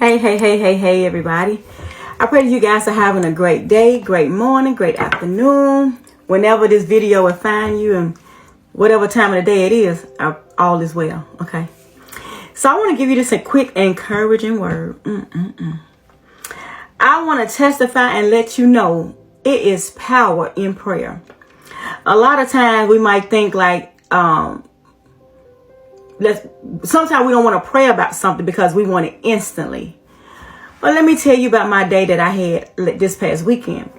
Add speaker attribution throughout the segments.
Speaker 1: Hey, everybody. I pray that you guys are having a great day, great morning, great afternoon. Whenever this video will find you and whatever time of the day it is, all is well, okay? So I want to give you just a quick encouraging word. I want to testify and let you know it is power in prayer. A lot of times we might think like, sometimes we don't want to pray about something because we want it instantly. But let me tell you about my day that I had this past weekend.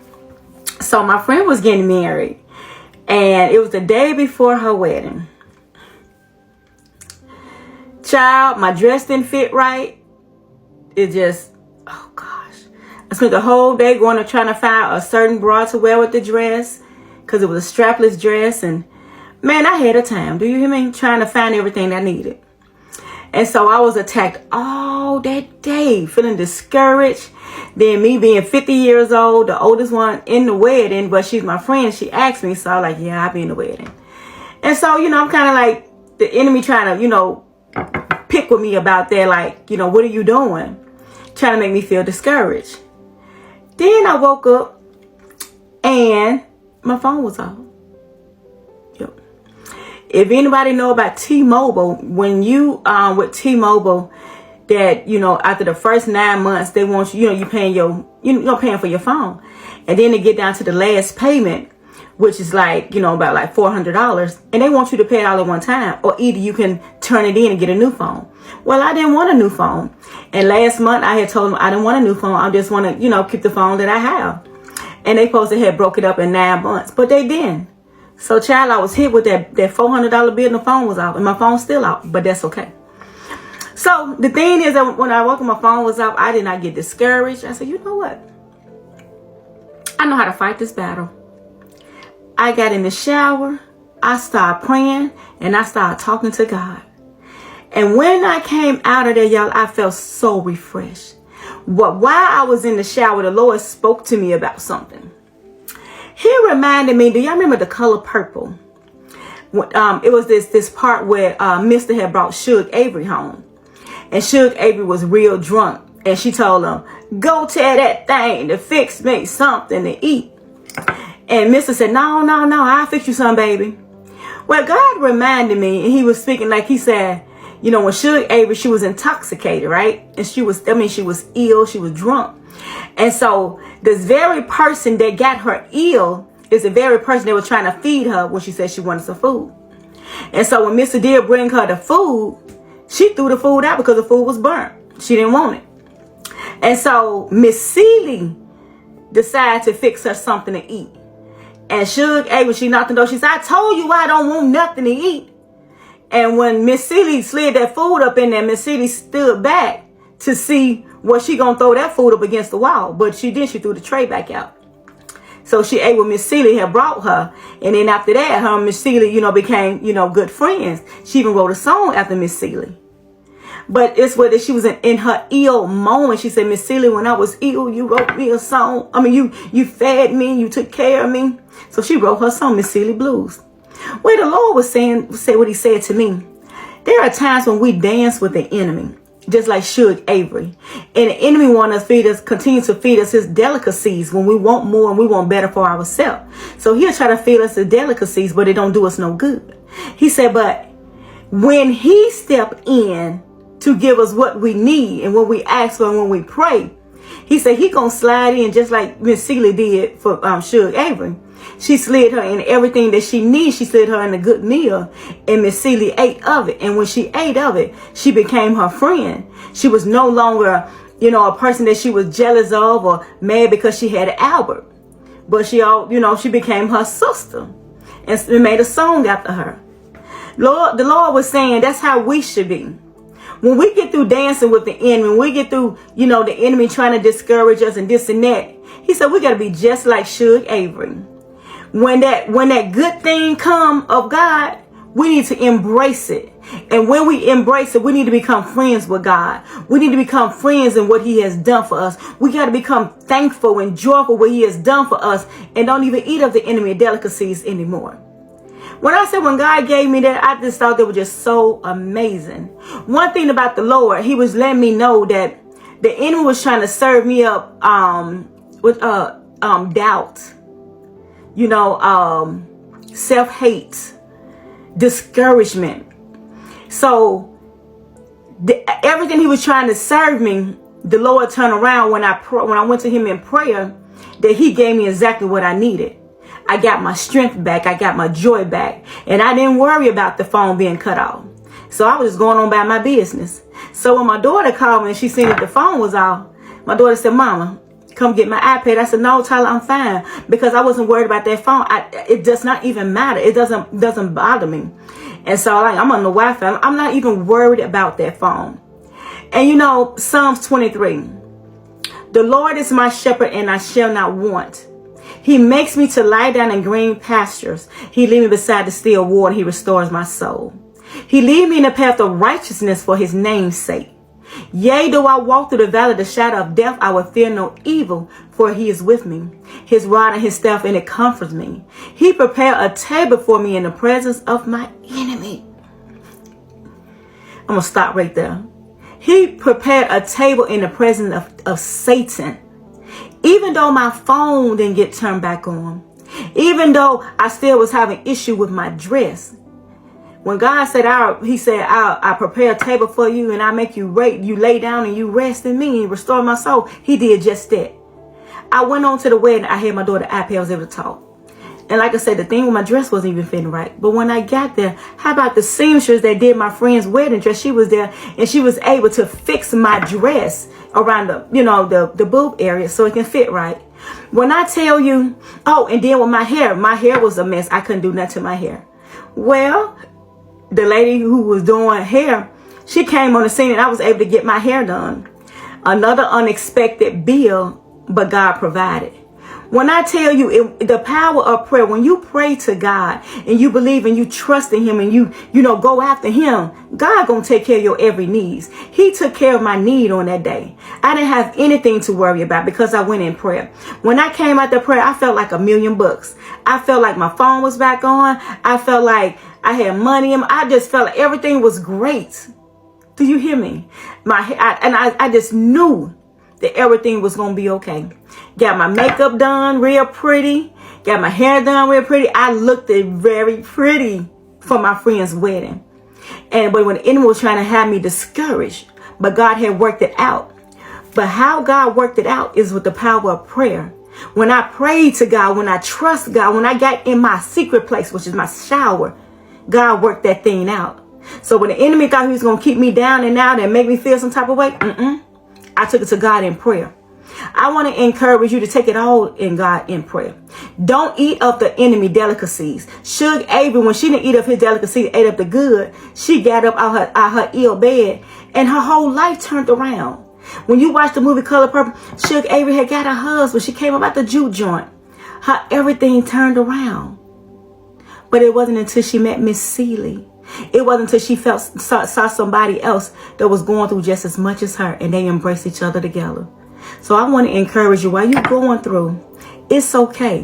Speaker 1: So my friend was getting married, and it was the day before her wedding. Child, my dress didn't fit right. It just, oh gosh. I spent the whole day trying to find a certain bra to wear with the dress because it was a strapless dress, and man, I had a time. Do you hear me? Trying to find everything I needed. And so I was attacked all that day, feeling discouraged. Then me being 50 years old, the oldest one in the wedding, but she's my friend. She asked me, so I was like, yeah, I'll be in the wedding. And so, I'm kind of like the enemy trying to, pick with me about that. Like, what are you doing? Trying to make me feel discouraged. Then I woke up and my phone was off. If anybody know about T-Mobile, when you with T-Mobile, that after the first 9 months they want you, you paying paying for your phone, and then they get down to the last payment, which is like about like $400, and they want you to pay it all at one time, or either you can turn it in and get a new phone. Well, I didn't want a new phone, and last month I had told them I didn't want a new phone. I just want to keep the phone that I have, and they supposed to have broke it up in 9 months, but they didn't. So, child, I was hit with that $400 bill and the phone was off. And my phone's still out, but that's okay. So, the thing is that when I woke up, my phone was off. I did not get discouraged. I said, you know what? I know how to fight this battle. I got in the shower. I started praying. And I started talking to God. And when I came out of there, y'all, I felt so refreshed. But while I was in the shower, the Lord spoke to me about something. He reminded me, do y'all remember The Color Purple? It was this part where Mr. had brought Suge Avery home. And Suge Avery was real drunk. And she told him, go tell that thing to fix me something to eat. And Mr. said, no, I'll fix you some, baby. Well, God reminded me, and he was speaking like he said, when Suge Avery, she was intoxicated, right? And she was ill, she was drunk. And so this very person that got her ill is the very person that was trying to feed her when she said she wanted some food. And so when Mr. did bring her the food, she threw the food out because the food was burnt. She didn't want it. And so Miss Seeley decided to fix her something to eat. And Suge Avery, she knocked on the door. She said, I told you I don't want nothing to eat. And when Miss Seeley slid that food up in there, Miss Seeley stood back to see was she gonna throw that food up against the wall. But she threw the tray back out. So she ate what Miss Seeley had brought her. And then after that, her and Miss Seeley, became, good friends. She even wrote a song after Miss Seeley. But it's whether she was in her ill moment. She said, Miss Seeley, when I was ill, you wrote me a song. I mean, you fed me, you took care of me. So she wrote her song, Miss Seeley Blues. Well, the Lord was say what he said to me. There are times when we dance with the enemy, just like Suge Avery. And the enemy wants to continue to feed us his delicacies when we want more and we want better for ourselves. So he'll try to feed us the delicacies, but it don't do us no good. He said, but when he step in to give us what we need and what we ask for and when we pray, he said he gonna slide in just like Miss Seeley did for Suge Avery. She slid her in everything that she needs. She slid her in a good meal, and Miss Seeley ate of it. And when she ate of it, she became her friend. She was no longer, a person that she was jealous of or mad because she had Albert. But she became her sister, and we made a song after her. The Lord was saying that's how we should be. When we get through dancing with the enemy, when we get through, the enemy trying to discourage us and this and that, he said we got to be just like Suge Avery. When that good thing come of God, we need to embrace it. And when we embrace it, we need to become friends with God. We need to become friends in what he has done for us. We got to become thankful and joyful what he has done for us, and don't even eat of the enemy delicacies anymore. When I said when God gave me that, I just thought they were just so amazing. One thing about the Lord, he was letting me know that the enemy was trying to serve me up with doubt, self-hate, discouragement. So everything he was trying to serve me, the Lord turned around when I went to him in prayer, that he gave me exactly what I needed. I got my strength back. I got my joy back. And I didn't worry about the phone being cut off. So I was just going on about my business. So when my daughter called me and she seen that the phone was off, my daughter said, Mama, come get my iPad. I said, no, Tyler, I'm fine. Because I wasn't worried about that phone. It does not even matter. It doesn't bother me. And so I'm on the Wi-Fi. I'm not even worried about that phone. And Psalms 23. The Lord is my shepherd and I shall not want. He makes me to lie down in green pastures. He leads me beside the still water. He restores my soul. He leads me in the path of righteousness for his name's sake. Yea, though I walk through the valley of the shadow of death, I will fear no evil, for he is with me. His rod and his staff, and it comforts me. He prepared a table for me in the presence of my enemy. I'm going to stop right there. He prepared a table in the presence of Satan. Even though my phone didn't get turned back on, even though I still was having issue with my dress, when God said, I prepare a table for you and I make you lay down and you rest in me and restore my soul. He did just that. I went on to the wedding. I had my daughter iPad. I was able to talk. And like I said, the thing with my dress wasn't even fitting right. But when I got there, how about the seamstress that did my friend's wedding dress? She was there and she was able to fix my dress around the boob area so it can fit right. When I tell you, and then with my hair was a mess. I couldn't do nothing to my hair. Well, the lady who was doing hair, she came on the scene and I was able to get my hair done. Another unexpected bill, but God provided. When I tell you the power of prayer, when you pray to God and you believe and you trust in him and you go after him, God gonna take care of your every need. He took care of my need on that day. I didn't have anything to worry about because I went in prayer. When I came out the prayer, I felt like $1,000,000. I felt like my phone was back on. I felt like I had money. I just felt like everything was great. Do you hear me? I just knew that everything was going to be okay. Got my makeup done real pretty. Got my hair done real pretty. I looked very pretty for my friend's wedding. But when the enemy was trying to have me discouraged, but God had worked it out. But how God worked it out is with the power of prayer. When I prayed to God, when I trust God, when I got in my secret place, which is my shower, God worked that thing out. So when the enemy thought he was going to keep me down and out and make me feel some type of way, I took it to God in prayer. I want to encourage you to take it all in God in prayer. Don't eat up the enemy delicacies. Suge Avery, when she didn't eat up his delicacy, ate up the good, she got up out her ill bed and her whole life turned around. When you watch the movie Color Purple, Suge Avery had got her husband. She came up out the juke joint. Her everything turned around. But it wasn't until she met Miss Seeley. It wasn't until she saw somebody else that was going through just as much as her, and they embraced each other together. So I want to encourage you, while you're going through, it's okay.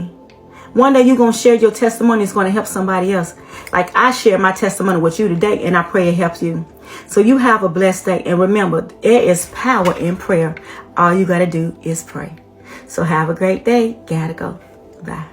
Speaker 1: One day you're going to share your testimony. It's going to help somebody else. Like I share my testimony with you today, and I pray it helps you. So you have a blessed day. And remember, there is power in prayer. All you got to do is pray. So have a great day. Gotta go. Bye.